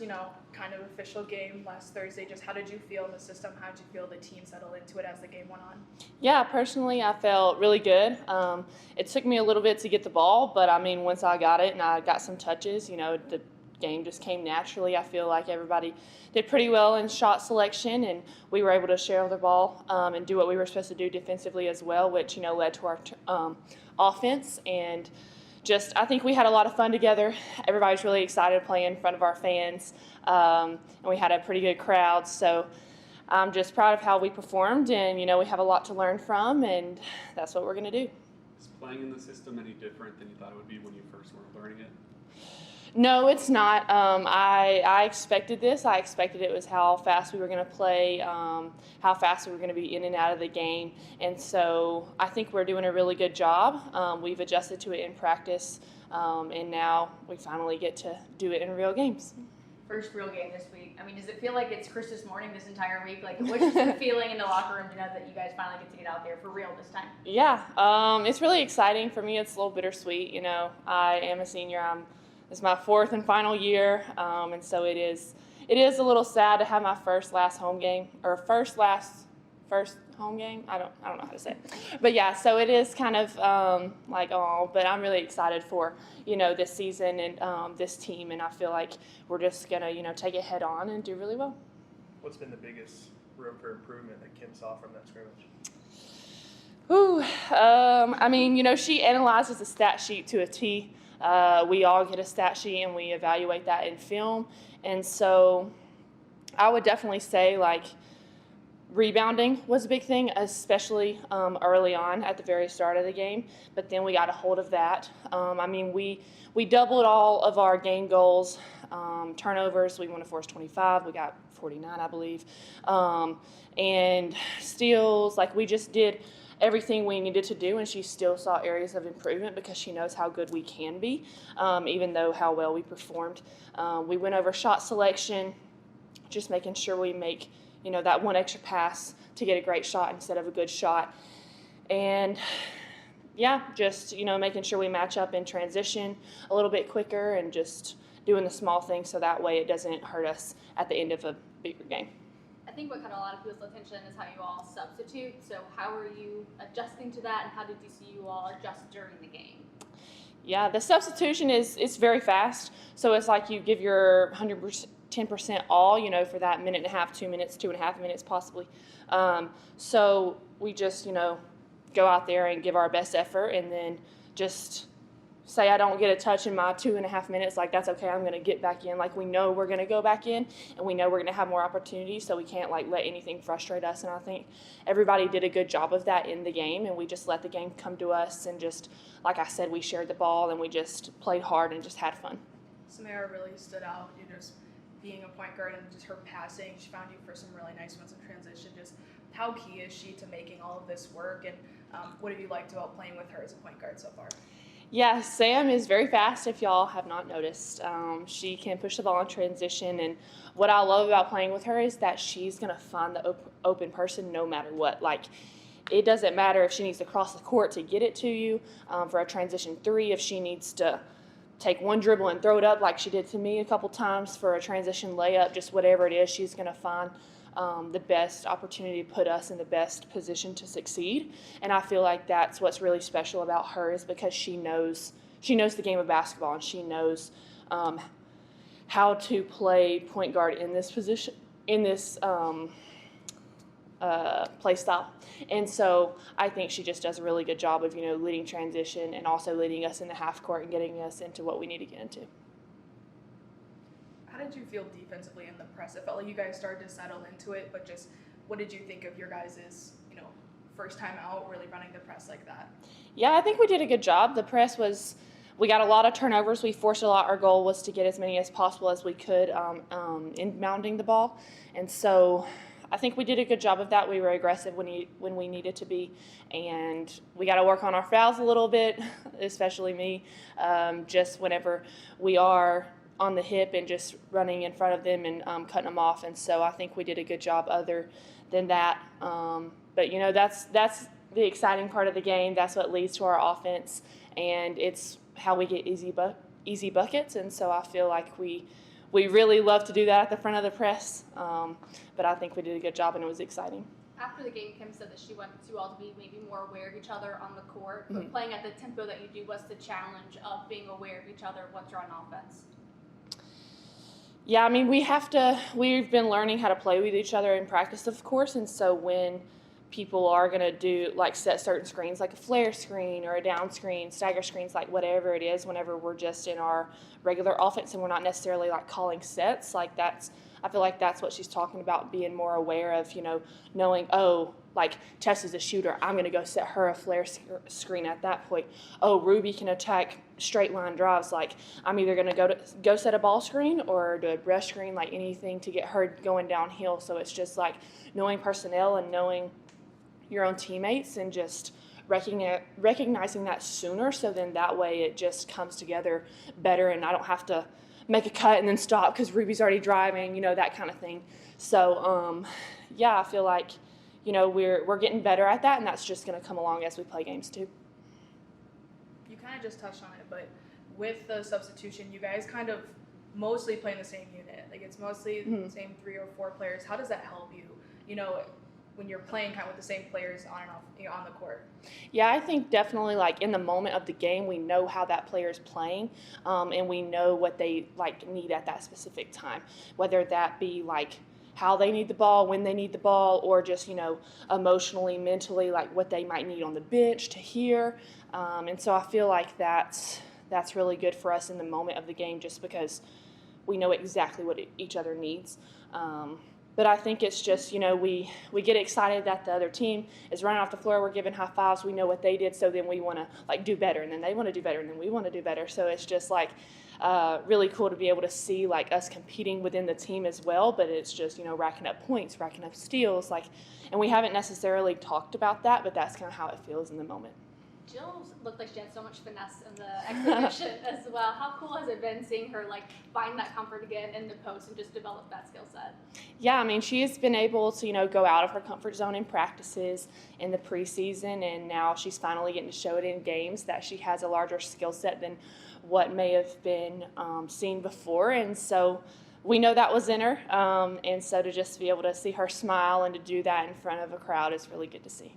first, kind of official game last Thursday. Just how did you feel in the system? How did you feel the team settled into it as the game went on? Yeah, personally, I felt really good. It took me a little bit to get the ball, but once I got it and I got some touches, the game just came naturally. I feel like everybody did pretty well in shot selection, and we were able to share the ball and do what we were supposed to do defensively as well, which led to our offense. And I think we had a lot of fun together. Everybody's really excited to play in front of our fans, and we had a pretty good crowd. So I'm just proud of how we performed, and we have a lot to learn from, and that's what we're going to do. Is playing in the system any different than you thought it would be when you first were learning it? No, it's not. I expected this. I expected it was how fast we were going to play, how fast we were going to be in and out of the game. And so I think we're doing a really good job. We've adjusted to it in practice, and now we finally get to do it in real games. First real game this week. Does it feel like it's Christmas morning this entire week? What's just the feeling in the locker room to know that you guys finally get to get out there for real this time? Yeah, it's really exciting. For me, it's a little bittersweet. I am a senior. It's my fourth and final year, and so it is a little sad to have my first home game. I don't know how to say it. But yeah, so it is kind of but I'm really excited for, this season and this team, and I feel like we're just going to, take it head on and do really well. What's been the biggest room for improvement that Kim saw from that scrimmage? She analyzes the stat sheet to a T. We all get a stat sheet and we evaluate that in film. And so I would definitely say rebounding was a big thing, especially early on at the very start of the game. But then we got a hold of that. We doubled all of our game goals. Turnovers, we want to force 25. We got 49, I believe. And steals, we just did everything we needed to do, and she still saw areas of improvement because she knows how good we can be, even though how well we performed. We went over shot selection, just making sure we make, that one extra pass to get a great shot instead of a good shot. And yeah, just, making sure we match up in transition a little bit quicker and just doing the small things so that way it doesn't hurt us at the end of a bigger game. I think what caught a lot of people's attention is how you all substitute. So how are you adjusting to that, and how did you see you all adjust during the game? Yeah, the substitution it's very fast. So it's like you give your 110% all, for that minute and a half, 2 minutes, 2.5 minutes possibly. So we just, go out there and give our best effort, and then just say I don't get a touch in my 2.5 minutes, that's okay, I'm going to get back in. We know we're going to go back in, and we know we're going to have more opportunities, so we can't let anything frustrate us. And I think everybody did a good job of that in the game, and we just let the game come to us, and just, like I said, we shared the ball, and we just played hard and just had fun. Samara really stood out, just being a point guard and just her passing. She found you for some really nice ones in transition. Just how key is she to making all of this work, and what have you liked about playing with her as a point guard so far? Yeah, Sam is very fast, if y'all have not noticed. She can push the ball in transition, and what I love about playing with her is that she's going to find the open person no matter what. It doesn't matter if she needs to cross the court to get it to you for a transition three, if she needs to take one dribble and throw it up like she did to me a couple times for a transition layup, just whatever it is, she's going to find the best opportunity to put us in the best position to succeed. And I feel like that's what's really special about her, is because she knows the game of basketball, and she knows how to play point guard in this position, in this play style. And so I think she just does a really good job of leading transition and also leading us in the half court and getting us into what we need to get into. How did you feel defensively in the press? It felt like you guys started to settle into it, but just what did you think of your guys' first time out really running the press like that? Yeah, I think we did a good job. The press we got a lot of turnovers. We forced a lot. Our goal was to get as many as possible as we could in mounding the ball. And so I think we did a good job of that. We were aggressive when we needed to be, and we got to work on our fouls a little bit, especially me, just whenever we are on the hip and just running in front of them and cutting them off. And so I think we did a good job other than that. But, that's the exciting part of the game. That's what leads to our offense, and it's how we get easy buckets. And so I feel like we we really love to do that at the front of the press, but I think we did a good job and it was exciting. After the game, Kim said that she wants you all to be maybe more aware of each other on the court, but playing at the tempo that you do, what's the challenge of being aware of each other once you're on offense? Yeah, I mean, we've been learning how to play with each other in practice, of course, and so when people are going to do, like, set certain screens, like a flare screen or a down screen, stagger screens, like whatever it is, whenever we're just in our regular offense and we're not necessarily, like, calling sets, like I feel like that's what she's talking about, being more aware of, knowing, oh, like, Tess is a shooter, I'm going to go set her a flare screen at that point. Oh, Ruby can attack straight line drives. Like, I'm either going to go set a ball screen or do a brush screen, like anything to get her going downhill. So it's just, like, knowing personnel and knowing your own teammates and just recognizing that sooner, so then that way it just comes together better and I don't have to make a cut and then stop because Ruby's already driving, that kind of thing. So, I feel like, we're getting better at that, and that's just going to come along as we play games too. You kind of just touched on it, but with the substitution, you guys kind of mostly play in the same unit. Like, it's mostly the same 3 or 4 players. How does that help you, when you're playing kind of with the same players on and off, on the court? Yeah, I think definitely, like, in the moment of the game, we know how that player is playing, and we know what they, like, need at that specific time, whether that be, like, how they need the ball, when they need the ball, or just, emotionally, mentally, like, what they might need on the bench to hear. And so I feel like that's really good for us in the moment of the game, just because we know exactly what each other needs. But I think it's just, we get excited that the other team is running off the floor. We're giving high fives. We know what they did, so then we want to, like, do better, and then they want to do better, and then we want to do better. So it's just, like, really cool to be able to see, like, us competing within the team as well. But it's just, racking up points, racking up steals, like, and we haven't necessarily talked about that, but that's kind of how it feels in the moment. Jill looked like she had so much finesse in the exhibition as well. How cool has it been seeing her, like, find that comfort again in the post and just develop that skill set? Yeah, I mean, she has been able to, go out of her comfort zone in practices in the preseason, and now she's finally getting to show it in games that she has a larger skill set than what may have been seen before. And so we know that was in her, and so to just be able to see her smile and to do that in front of a crowd is really good to see.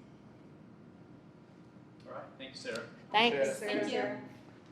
All right, thank you, Sarah. Thanks. Thank you.